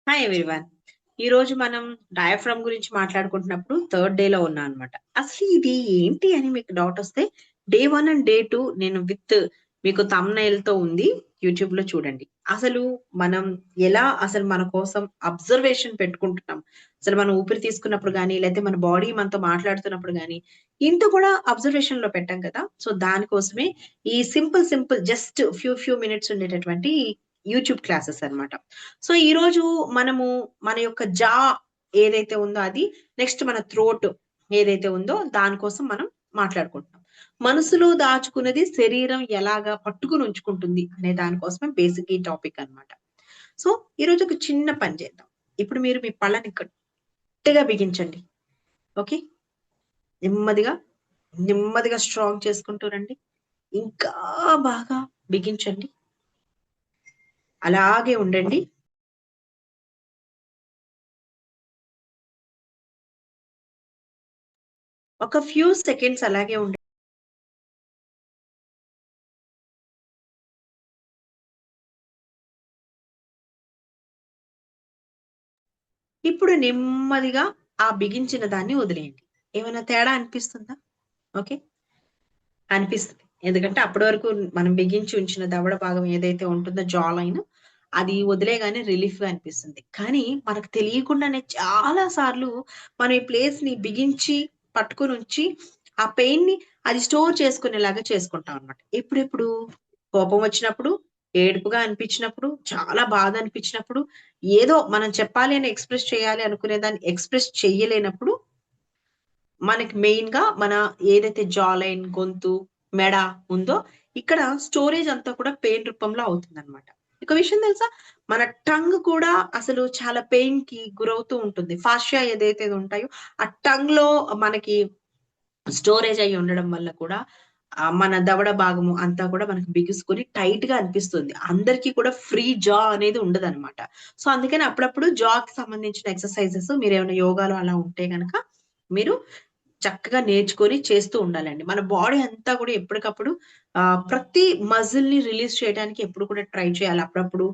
Hi everyone. ఈ రోజు మనం డయాఫ్రమ్ గురించి మాట్లాడుకుంటున్నప్పుడు థర్డ్ డే లో ఉన్నా అనమాట. అసలు ఇది ఏంటి అని మీకు డౌట్ వస్తే డే 1 అండ్ డే 2 నేను విత్ మీకు thumbnail తో ఉంది. యూట్యూబ్ లో చూడండి. అసలు మనం ఎలా అసలు మన కోసం అబ్జర్వేషన్ పెట్టుకుంటున్నాం. అసలు మనం ఊపిరి తీసుకున్నప్పుడు గానీ, లేకపోతే మన బాడీ మనతో మాట్లాడుతున్నప్పుడు గానీ, ఇంత కూడా అబ్జర్వేషన్ లో పెట్టాం కదా. సో దానికోసమే ఈ సింపుల్ జస్ట్ ఫ్యూ మినిట్స్ ఉండేటటువంటి యూట్యూబ్ క్లాసెస్ అన్నమాట. సో ఈరోజు మనము మన యొక్క జా ఏదైతే ఉందో అది, నెక్స్ట్ మన థ్రోట్ ఏదైతే ఉందో దానికోసం మనం మాట్లాడుకుంటున్నాం. మనసులో దాచుకున్నది శరీరం ఎలాగా పట్టుకుని ఉంచుకుంటుంది అనే దానికోసమే బేసిక్ ఈ టాపిక్ అన్నమాట. సో ఈరోజు ఒక చిన్న పని చేద్దాం. ఇప్పుడు మీరు మీ పళ్ళని గట్టిగా బిగించండి. ఓకే, నెమ్మదిగా నెమ్మదిగా స్ట్రాంగ్ చేసుకుంటూ రండి. ఇంకా బాగా బిగించండి. అలాగే ఉండండి. ఒక ఫ్యూ సెకండ్స్ అలాగే ఉండండి. ఇప్పుడు నెమ్మదిగా ఆ బిగించిన దాన్ని వదిలేయండి. ఏమైనా తేడా అనిపిస్తుందా? ఓకే, అనిపిస్తది. ఎందుకంటే అప్పటి వరకు మనం బిగించి ఉంచిన దవడ భాగం ఏదైతే ఉంటుందో జా లైన్, అది వదిలేయగానే రిలీఫ్‌గా అనిపిస్తుంది. కానీ మనకు తెలియకుండానే చాలా సార్లు మనం ఈ ప్లేస్‌ని బిగించి పట్టుకొనుంచి ఆ పెయిన్‌ని అది స్టోర్ చేసుకునేలాగా చేసుకుంటాం అన్నమాట. ఎప్పుడెప్పుడు? కోపం వచ్చినప్పుడు, ఏడుపుగా అనిపించినప్పుడు, చాలా బాధ అనిపించినప్పుడు, ఏదో మనం చెప్పాలి అని ఎక్స్‌ప్రెస్ చేయాలి అనుకునే దాన్ని ఎక్స్‌ప్రెస్ చెయ్యలేనప్పుడు, మనకి మెయిన్‌గా మన ఏదైతే జా లైన్, గొంతు, మెడ ఉందో ఇక్కడ స్టోరేజ్ అంతా కూడా పెయిన్ రూపంలో అవుతుందన్నమాట. ఒక విషయం తెలుసా? మన టంగ్ కూడా అసలు చాలా పెయిన్‌కి గురవుతూ ఉంటుంది. ఫాషియా ఏదైతే ఉంటాయో ఆ టంగ్‌లో మనకి స్టోరేజ్ అయ్యి ఉండడం వల్ల కూడా మన దవడ భాగము అంతా కూడా మనకు బిగుసుకొని టైట్‌గా అనిపిస్తుంది. అందరికీ కూడా ఫ్రీ జా అనేది ఉండదనమాట. సో, అందుకని అప్పుడప్పుడు జాకి సంబంధించిన ఎక్సర్‌సైజెస్ మీరేమైనా యోగాలో అలా ఉంటే గనక మీరు చక్కగా నేర్చుకొని చేస్తూ ఉండాలండి. మన బాడీ అంతా కూడా ఎప్పటికప్పుడు ప్రతి మజిల్‌ని రిలీజ్ చేయడానికి ఎప్పుడు కూడా ట్రై చేయాలి. అప్పుడప్పుడు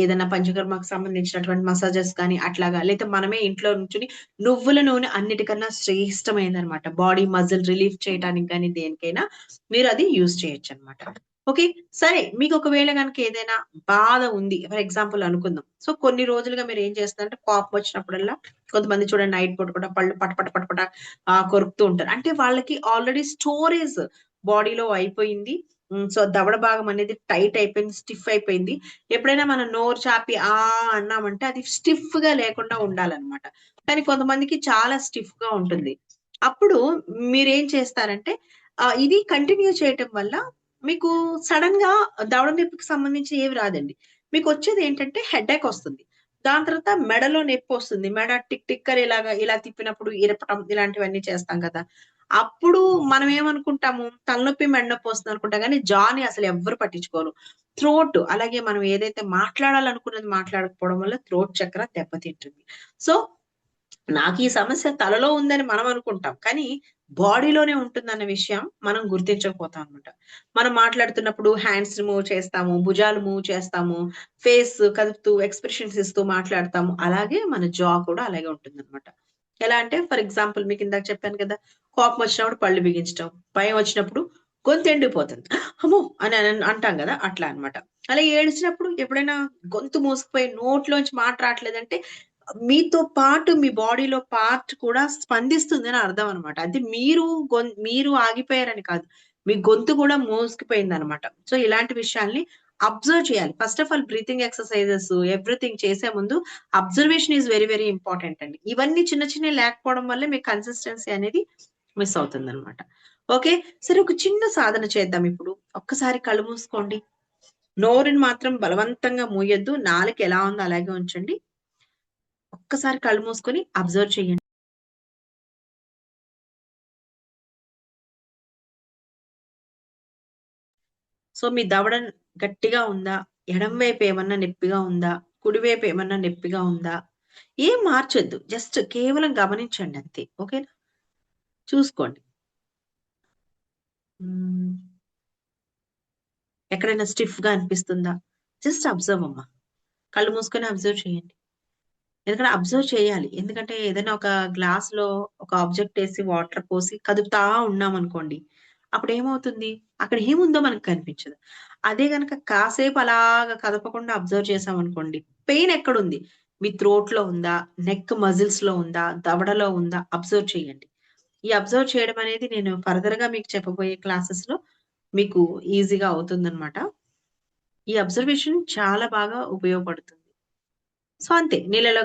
ఏదైనా పంచకర్మకు సంబంధించినటువంటి మసాజెస్ కానీ అట్లాగా, లేతే మనమే ఇంట్లో నుంచొని నువ్వుల నూనె అన్నిటికన్నా శ్రేష్టమైనదనమాట. బాడీ మజిల్ రిలీఫ్ చేయటానికి గాని, దేనికైనా మీరది యూజ్ చేయొచ్చనమాట. ఓకే. సరే, మీకొకవేళ గనక ఏదైనా బాధ ఉంది. ఫర్ ఎగ్జాంపుల్ అనుకుందాం. సో, కొన్ని రోజులుగా మీరేం చేస్తున్నారంటే కోపమొచ్చినప్పుడల్లా కొంతమంది చూడండి నైట్ పూట కూడా పళ్ళు పటపట కొరుకుతూ ఉంటారు. అంటే వాళ్ళకి ఆల్రెడీ స్టోరేజ్ బాడీలో అయిపోయింది. సో, దవడ భాగం అనేది టైట్ అయిపోయింది. స్టిఫ్ అయిపోయింది. ఎప్పుడైనా మనం నోరు చాపి అన్నామంటే అది స్టిఫ్‌గా లేకుండా ఉండాలన్నమాట. కానీ కొంతమందికి చాలా స్టిఫ్‌గా ఉంటుంది. అప్పుడు మీరేం చేస్తారంటే ఇది కంటిన్యూ చేయటం వల్ల మీకు సడెన్‌గా దవడ నొప్పికి సంబంధించి ఏవి రాదండి. మీకొచ్చేదేంటంటే హెడేక్ ఒస్తుంది. దాని తర్వాత మెడలో నొప్పొస్తుంది. మెడ టిక్ టిక్ అని ఇలాగా ఇలా తిప్పినప్పుడు ఇరపటం ఇలాంటివన్నీ చేస్తాం కదా. అప్పుడు మనం ఏమనుకుంటాము తలనొప్పి, మెడ నొప్పి వస్తుందనుకుంటాం గానీ జాని అసలు ఎవ్వరు పట్టించుకోరు. థ్రోట్ అలాగే మనం ఏదైతే మాట్లాడాలనుకున్నది మాట్లాడకపోవడం వల్ల థ్రోట్ చక్ర దెబ్బతింటుంది. సో, నాకీ సమస్య తలలో ఉందని మనం అనుకుంటాం. కానీ బాడీలోనే ఉంటుందన్న విషయం మనం గుర్తించకపోతాం అన్నమాట. మనం మాట్లాడుతున్నప్పుడు హ్యాండ్స్‌ని మూవ్ చేస్తాము, భుజాలు మూవ్ చేస్తాము, ఫేస్ కదుపుతూ ఎక్స్‌ప్రెషన్స్ ఇస్తూ మాట్లాడతాము. అలాగే మన జా కూడా అలాగే ఉంటుందన్నమాట. ఎలా అంటే ఫర్ ఎగ్జాంపుల్ మీకిందాక చెప్పాను కదా. కోపం వచ్చినప్పుడు పళ్ళు బిగించటం, భయం వచ్చినప్పుడు గొంతు ఎండిపోతుంది. అమ్మో! అంటాం గదా. అట్లా అన్నమాట. అలా ఏడ్చినప్పుడు ఎప్పుడైనా గొంతు మూసుకుపోయి నోట్లోంచి మాట రాట్లేదంటే మీతో పాటు మీ బాడీలో పార్ట్ కూడా స్పందిస్తుందని అర్థం అన్నమాట. అంటే మీరు ఆగిపోయారని కాదు. మీ గొంతు కూడా మూసుకుపోయిందన్నమాట. సో, ఇలాంటి విషయాల్ని అబ్జర్వ్ చేయాలి. First of all breathing exercises everything చేసే ముందు observation is very very important అండి. ఇవన్నీ చిన్న చిన్నవి లేకపోవడం వల్లే మీ కన్సిస్టెన్సీ అనేది మిస్ అవుతుందన్నమాట. ఓకే. సరే, ఒక చిన్న సాధన చేద్దాం ఇప్పుడు. ఒక్కసారి కళ్ళు మూసుకోండి. నోరుని మాత్రం బలవంతంగా మూయొద్దు. నాలుక ఎలా ఉందో అలాగే ఉంచండి. ఒక్కసారి కళ్ళు మూసుకొని అబ్జర్వ్ చేయండి. సో, మీ దవడ గట్టిగా ఉందా? ఎడమ వైపు ఏమన్నా నొప్పిగా ఉందా? కుడి వైపు ఏమన్నా నొప్పిగా ఉందా? ఏం మార్చొద్దు. జస్ట్ కేవలం గమనించండి అంతే. ఓకేనా? చూసుకోండి. హ్మ్. ఎక్కడైనా స్టిఫ్‌గా అనిపిస్తుందా? జస్ట్ అబ్జర్వ్ అమ్మా. కళ్ళు మూసుకొని అబ్జర్వ్ చేయండి. ఎందుకంటే అబ్జర్వ్ చేయాలి. ఎందుకంటే ఏదైనా ఒక గ్లాస్‌లో ఒక ఆబ్జెక్ట్ ఏసి వాటర్ పోసి కదుపుతా ఉన్నామనుకోండి. అప్పుడేమవుతుంది? అక్కడ ఏముందో మనకు కనిపించదు. అదే గనక కాసేపు అలాగా కదపకుండా అబ్జర్వ్ చేశామనుకోండి, పెయిన్ ఎక్కడుంది? మీ థ్రోట్‌లో ఉందా? నెక్ మజిల్స్‌లో ఉందా? దవడలో ఉందా? అబ్జర్వ్ చేయండి. ఈ అబ్జర్వ్ చేయడం అనేది నేను ఫర్దర్‌గా మీకు చెప్పబోయే క్లాసెస్‌లో మీకు ఈజీగా అవుతుందనమాట. ఈ అబ్జర్వేషన్ చాలా బాగా ఉపయోగపడుతుంది. సో, అంతే. నీళ్ళలో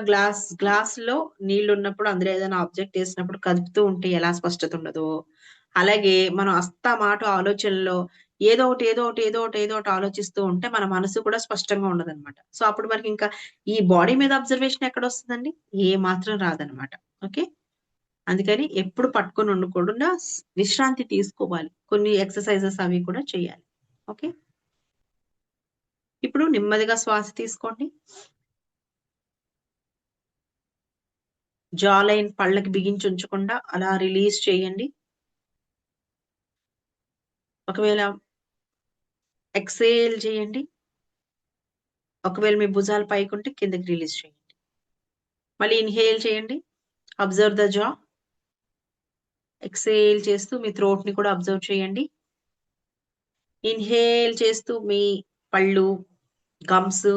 గ్లాస్‌లో నీళ్లున్నప్పుడు అందులో ఏదైనా ఆబ్జెక్ట్ ఏసినప్పుడు కదుపుతూ ఉంటే ఎలా స్పష్టత ఉండదో, అలాగే మనం అస్తమాటు ఆలోచనలో ఏదో ఒకటి, ఏదో ఒకటి, ఏదో ఒకటి, ఏదో ఒకటి ఆలోచిస్తూ ఉంటే మన మనసు కూడా స్పష్టంగా ఉండదనమాట. సో, అప్పుడు మనకింకా ఈ బాడీ మీద అబ్జర్వేషన్ ఎక్కడొస్తదండి? ఏ మాత్రం రాదనమాట. ఓకే. అందుకని ఎప్పుడు పట్టుకొని ఉండకుండా విశ్రాంతి తీసుకోవాలి. కొన్ని ఎక్సర్‌సైజెస్ అవి కూడా చేయాలి. ఓకే. ఇప్పుడు నెమ్మదిగా శ్వాస తీసుకోండి. జా లైన్ పళ్ళకి బిగించి ఉంచకుండా అలా రిలీజ్ చేయండి. ఒకవేళ ఎక్సేల్ చేయండి. ఒకవేళ మీ భుజాలు పైకుంటే కిందకి రిలీజ్ చేయండి. మళ్ళీ ఇన్‌హేల్ చేయండి. అబ్జర్వ్ ద జా. ఎక్సేల్ చేస్తూ మీ థ్రోట్‌ని కూడా అబ్జర్వ్ చేయండి. ఇన్‌హేల్ చేస్తూ మీ పళ్ళు, gums,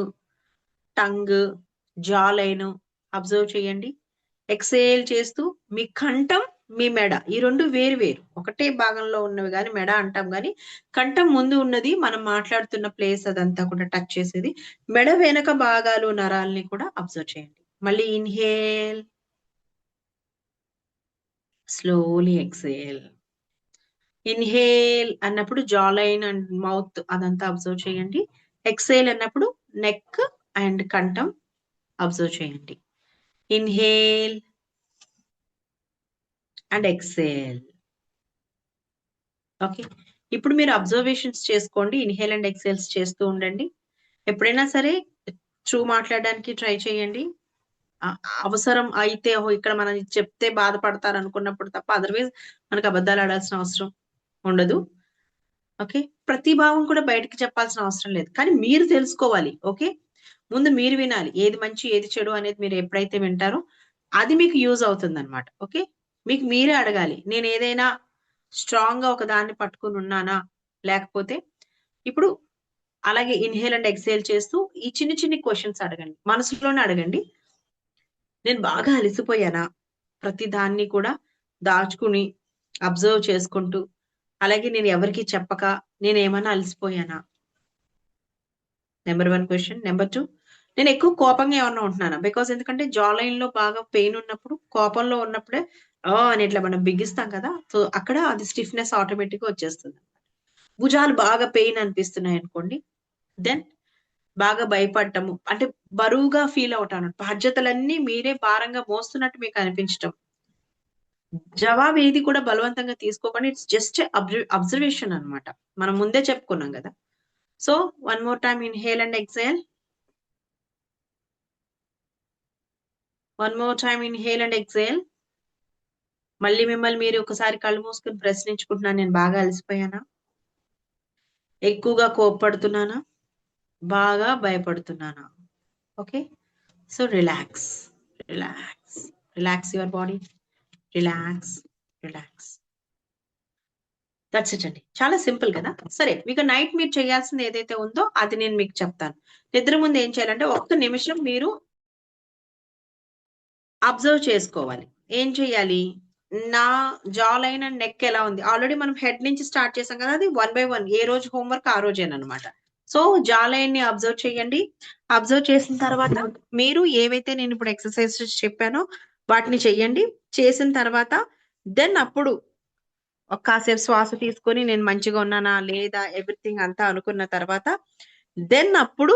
tongue, jaw line observe చేయండి. ఎక్సేల్ చేస్తూ మీ కంఠం, మీ మెడ ఈ 2 వేరు వేరు. ఒకటే భాగంలో ఉన్నవి గాని మెడ అంటాం గానీ, కంఠం ముందు ఉన్నది మనం మాట్లాడుతున్న ప్లేస్ అదంతా కూడా టచ్ చేసేది. మెడ వెనక భాగాలు నరాల్ని కూడా అబ్జర్వ్ చేయండి. మళ్ళీ ఇన్‌హేల్, స్లోలీ ఎక్సేల్. ఇన్‌హేల్ అన్నప్పుడు జా లైన్ అండ్ మౌత్ అదంతా అబ్జర్వ్ చేయండి. ఎక్సేల్ అన్నప్పుడు నెక్ అండ్ కంఠం అబ్జర్వ్ చేయండి. Inhale and exhale. ఓకే. ఇప్పుడు మీరు అబ్జర్వేషన్స్ చేసుకోండి. ఇన్‌హేల్ అండ్ ఎక్సేల్స్ చేస్తూ ఉండండి. ఎప్పుడైనా సరే మాట్లాడడానికి ట్రై చేయండి. అ అవసరం అయితే ఓహో! ఇక్కడ మనం ఇది చెప్తే బాధపడతారనుకున్నప్పుడు తప్ప అదర్‌వైజ్ మనకు అబద్దాలాడాల్సిన అవసరం ఉండదు. ఓకే. ప్రతి భావం కూడా బయటికి చెప్పాల్సిన అవసరం లేదు. కానీ మీరు తెలుసుకోవాలి. ఓకే. ముందు మీరు వినాలి. ఏది మంచి, ఏది చెడు అనేది మీరు ఎప్పుడైతే వింటారో అది మీకు యూజ్ అవుతుందన్నమాట. ఓకే. మీకు మీరే అడగాలి. నేనేదైనా స్ట్రాంగ్‌గా ఒక దాన్ని పట్టుకొనున్నానా? లేకపోతే ఇప్పుడు అలాగే ఇన్‌హేల్ అండ్ ఎక్స్‌హేల్ చేస్తూ ఈ చిన్ని చిన్ని క్వెషన్స్ అడగండి. మనసులోనే అడగండి. నేను బాగా అలసిపోయానా? ప్రతి దాన్ని కూడా దాచుకుని, అబ్జర్వ్ చేసుకుంటూ, అలాగే నేను ఎవరికీ చెప్పక నేనేమన్నా అలసిపోయానా? Number 1 question. నంబర్ 2 నేనెక్కువ కోపంగా ఏమన్నా ఉంటున్నానా? ఎందుకంటే జా లైన్‌లో బాగా పెయిన్ ఉన్నప్పుడు, కోపంలో ఉన్నప్పుడే అని ఇట్లా మనం బిగిస్తాం కదా! సో, అక్కడ అది స్టిఫ్‌నెస్ ఆటోమేటిక్‌గా వచ్చేస్తుంది. భుజాలు బాగా పెయిన్ అనిపిస్తున్నాయనుకోండి. దెన్ బాగా భయపడటము. అంటే బరువుగా ఫీల్ అవ్వటం. బాధ్యతలన్నీ మీరే భారంగా మోస్తున్నట్టు మీకు అనిపించటం. జవాబు ఏది కూడా బలవంతంగా తీసుకోకండి. ఇట్స్ జస్ట్ అబ్జర్వేషన్ అన్నమాట. మనం ముందే చెప్పుకున్నాం గదా! So, one more time inhale and exhale. One more time inhale and exhale. మళ్ళీ మిమ్మల్ని మీరు ఒకసారి కళ్ళు మూసుకొని ప్రశ్నించుకుంటున్నాను. నేను బాగా అలసిపోయానా? ఎక్కువగా కోప్పడుతున్నానా? బాగా భయపడుతున్నానా? Okay. So, relax. Relax. Relax your body. Relax. Relax. That's it అండి. చాలా సింపుల్ గదా! సరే ఇక నైట్ మీరు చేయాల్సింది ఏదైతే ఉందో అది నేను మీకు చెప్తాను. నిద్ర ముందు ఏం చేయాలంటే ఒక్క నిమిషం మీరు అబ్జర్వ్ చేసుకోవాలి. ఏం చేయాలి? నా జా లైన్ అండ్ నెక్ ఎలా ఉంది? ఆల్రెడీ మనం హెడ్ నుంచి స్టార్ట్ చేసాం కదా! అది వన్ బై వన్ ఏ రోజు హోమ్ వర్క్ ఆ రోజేననమాట. సో, జా లైన్‌ని అబ్జర్వ్ చేయండి. అబ్జర్వ్ చేసిన తర్వాత మీరు ఏవైతే నేనిప్పుడు ఎక్సర్‌సైజెస్ చెప్పానో వాటిని చెయ్యండి. చేసిన తర్వాత దెన్ అప్పుడు కాసేపు శ్వాస తీసుకొని నేను మంచిగా ఉన్నానా? లేదా? ఎవ్రీథింగ్ అంతా అనుకున్న తర్వాత దెన్ అప్పుడు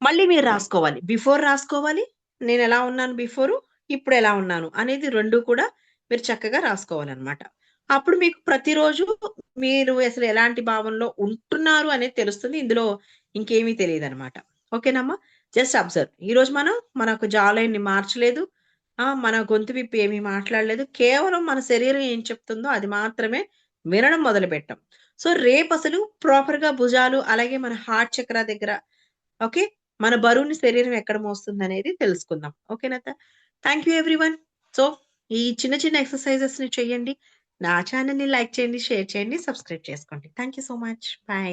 మళ్ళీ మీరు రాసుకోవాలి. బిఫోర్ రాసుకోవాలి. నేనెలా ఉన్నాను బిఫోరు, ఇప్పుడెలా ఉన్నాను అనేది 2 కూడా మీరు చక్కగా రాసుకోవాలనమాట. అప్పుడు మీకు ప్రతిరోజు మీరు అసలు ఎలాంటి భావంలో ఉంటున్నారు అనేది తెలుస్తుంది. ఇందులో ఇంకేమీ తెలీదనమాట. ఓకేనమ్మా? Just observe. ఈరోజు మనం మనకు జా లైన్‌ని మార్చలేదు. మన గొంతు విప్పి ఏమీ మాట్లాడలేదు. కేవలం మన శరీరం ఏం చెప్తుందో అది మాత్రమే వినడం మొదలుపెట్టాం. సో, రేపసలు ప్రాపర్‌గా భుజాలు అలాగే మన హార్ట్ చక్ర దగ్గర ఓకే. మన బరువుని శరీరం ఎక్కడ మోస్తుందనేది తెలుసుకుందాం. ఓకేనా? Thank you everyone. సో, ఈ చిన్న చిన్న ఎక్సర్‌సైజెస్‌ని చేయండి. నా ఛానెల్‌ని లైక్ చేయండి, షేర్ చేయండి, సబ్స్క్రైబ్ చేసుకోండి. Thank you so much. By.